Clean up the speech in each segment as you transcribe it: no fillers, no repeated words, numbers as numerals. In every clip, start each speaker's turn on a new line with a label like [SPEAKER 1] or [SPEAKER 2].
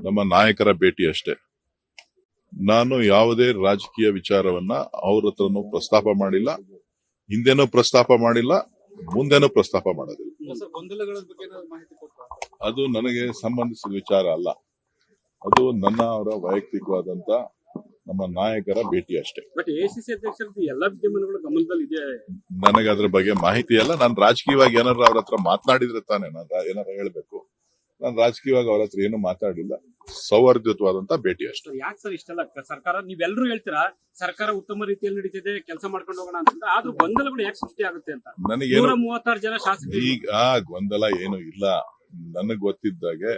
[SPEAKER 1] ನಮ್ಮ ನಾಯಕರ ಭೇಟಿ ಅಷ್ಟೇ. ನಾನು ಯಾವುದೇ ರಾಜಕೀಯ ವಿಚಾರವನ್ನ ಅವ್ರ ಹತ್ರನೂ ಪ್ರಸ್ತಾಪ ಮಾಡಿಲ್ಲ, ಹಿಂದೆನೂ ಪ್ರಸ್ತಾಪ ಮಾಡಿಲ್ಲ, ಮುಂದೆನೂ ಪ್ರಸ್ತಾಪ ಮಾಡೋದಿಲ್ಲ. ಅದು ನನಗೆ ಸಂಬಂಧಿಸಿದ ವಿಚಾರ ಅಲ್ಲ. ಅದು ನನ್ನ ಅವರ ವೈಯಕ್ತಿಕವಾದಂತ ನಮ್ಮ ನಾಯಕರ ಭೇಟಿ ಅಷ್ಟೇ.
[SPEAKER 2] ಬಟ್ ಎಸಿಸಿ ಅಧ್ಯಕ್ಷರದ್ದು ಎಲ್ಲ ವಿದ್ಯಮಾನಗಳು ಗಮನದಲ್ಲಿ ಇದೆ.
[SPEAKER 1] ನನಗೆ ಅದ್ರ ಬಗ್ಗೆ ಮಾಹಿತಿ ಅಲ್ಲ. ನಾನು ರಾಜಕೀಯವಾಗಿ ಏನಾರ ಅವ್ರ ಹತ್ರ ಮಾತನಾಡಿದ್ರೆ ತಾನೇ ನಾನು ಏನಾರ ಹೇಳ್ಬೇಕು. ನಾನು ರಾಜಕೀಯವಾಗಿ ಅವ್ರ ಹತ್ರ ಏನು ಮಾತಾಡಿಲ್ಲ. ಸೌಹಾರ್ದಯುತವಾದಂತ ಭೇಟಿ ಅಷ್ಟೇ.
[SPEAKER 2] ಯಾಕೆ ಸರ್ ಇಷ್ಟೆಲ್ಲ ಸರ್ಕಾರ ನೀವೆಲ್ಲರೂ ಹೇಳ್ತೀರಾ ಸರ್ಕಾರ ಉತ್ತಮ ರೀತಿಯಲ್ಲಿ ನಡೀತಿದೆ, ಕೆಲಸ ಮಾಡ್ಕೊಂಡು ಹೋಗೋಣ ಅಂತ, ಆದ್ರೂ ಗೊಂದಲಗಳು ಯಾಕೆ ಸೃಷ್ಟಿ ಆಗುತ್ತೆ ಅಂತ?
[SPEAKER 1] ನನಗೆ
[SPEAKER 2] 136 ಜನ ಶಾಸಕರು
[SPEAKER 1] ಈಗ ಗೊಂದಲ ಏನು ಇಲ್ಲ. ನನಗೆ ಗೊತ್ತಿದ್ದಾಗೆ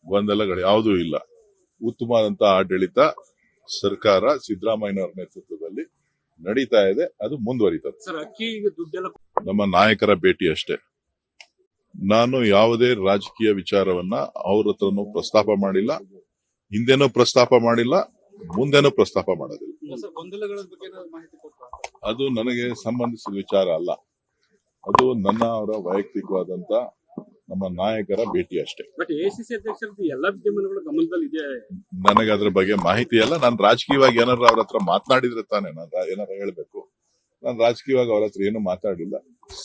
[SPEAKER 1] ಗೊಂದಲಗಳು ಯಾವುದೂ ಇಲ್ಲ. ಉತ್ತಮವಾದಂತ ಆಡಳಿತ ಸರ್ಕಾರ ಸಿದ್ದರಾಮಯ್ಯನವರ ನೇತೃತ್ವದಲ್ಲಿ ನಡೀತಾ ಇದೆ. ಅದು ಮುಂದುವರಿತದೆ.
[SPEAKER 2] ಸರ್ ಅಕ್ಕಿ ದುಡ್ಡೆಲ್ಲ
[SPEAKER 1] ನಮ್ಮ ನಾಯಕರ ಭೇಟಿ ಅಷ್ಟೇ. ನಾನು ಯಾವುದೇ ರಾಜಕೀಯ ವಿಚಾರವನ್ನ ಅವ್ರ ಹತ್ರನೂ ಪ್ರಸ್ತಾಪ ಮಾಡಿಲ್ಲ, ಹಿಂದೆನೂ ಪ್ರಸ್ತಾಪ ಮಾಡಿಲ್ಲ, ಮುಂದೆನೂ ಪ್ರಸ್ತಾಪ ಮಾಡೋದಿಲ್ಲ.
[SPEAKER 2] ಗೊಂದಲಗಳ ಬಗ್ಗೆ ಮಾಹಿತಿ ಕೊಡ್ತಾರೆ.
[SPEAKER 1] ಅದು ನನಗೆ ಸಂಬಂಧಿಸಿದ ವಿಚಾರ ಅಲ್ಲ. ಅದು ನನ್ನ ಅವರ ವೈಯಕ್ತಿಕವಾದಂತ ನಮ್ಮ ನಾಯಕರ ಭೇಟಿ ಅಷ್ಟೇ.
[SPEAKER 2] ಬಟ್ ಎಸಿಸಿ ಅಧ್ಯಕ್ಷರದ್ದು ಎಲ್ಲ ವಿದ್ಯಮಾನಗಳು ಗಮನದಲ್ಲಿ ಇದೆ.
[SPEAKER 1] ನನಗೆ ಅದ್ರ ಬಗ್ಗೆ ಮಾಹಿತಿ ಅಲ್ಲ. ನಾನು ರಾಜಕೀಯವಾಗಿ ಏನಾರ ಅವ್ರ ಹತ್ರ ಮಾತನಾಡಿದ್ರೆ ತಾನೇ ನಾನು ಏನಾರ ಹೇಳ್ಬೇಕು. ನಾನು ರಾಜಕೀಯವಾಗಿ ಅವ್ರ ಹತ್ರ ಏನು ಮಾತಾಡಿಲ್ಲ.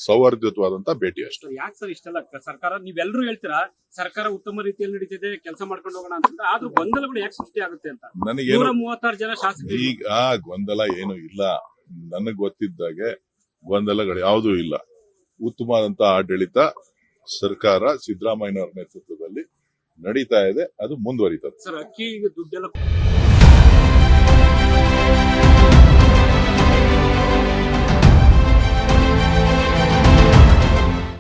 [SPEAKER 1] ಸೌಹಾರ್ದಯುತವಾದಂತ ಭೇಟಿ ಅಷ್ಟೇ.
[SPEAKER 2] ಯಾಕೆ ಸರ್ ಇಷ್ಟೆಲ್ಲ ಸರ್ಕಾರ ನೀವೆಲ್ಲರೂ ಹೇಳ್ತೀರಾ ಸರ್ಕಾರ ಉತ್ತಮ ರೀತಿಯಲ್ಲಿ ನಡೀತಿದೆ, ಕೆಲಸ ಮಾಡ್ಕೊಂಡು ಹೋಗೋಣ ಅಂತ, ಆದ್ರೂ ಗೊಂದಲಗಳು ಯಾಕೆ ಸೃಷ್ಟಿ ಆಗುತ್ತೆ ಅಂತ?
[SPEAKER 1] ನನಗೆ
[SPEAKER 2] 136 ಜನ ಶಾಸಕರು
[SPEAKER 1] ಈಗ ಗೊಂದಲ ಏನು ಇಲ್ಲ. ನನಗೆ ಗೊತ್ತಿದ್ದಾಗೆ ಗೊಂದಲಗಳು ಯಾವುದೂ ಇಲ್ಲ. ಉತ್ತಮವಾದಂತ ಆಡಳಿತ ಸರ್ಕಾರ ಸಿದ್ದರಾಮಯ್ಯನವರ ನೇತೃತ್ವದಲ್ಲಿ ನಡೀತಾ ಇದೆ. ಅದು ಮುಂದುವರಿತದೆ.
[SPEAKER 2] ಸರ್ ಅಕ್ಕಿ ದುಡ್ಡೆಲ್ಲ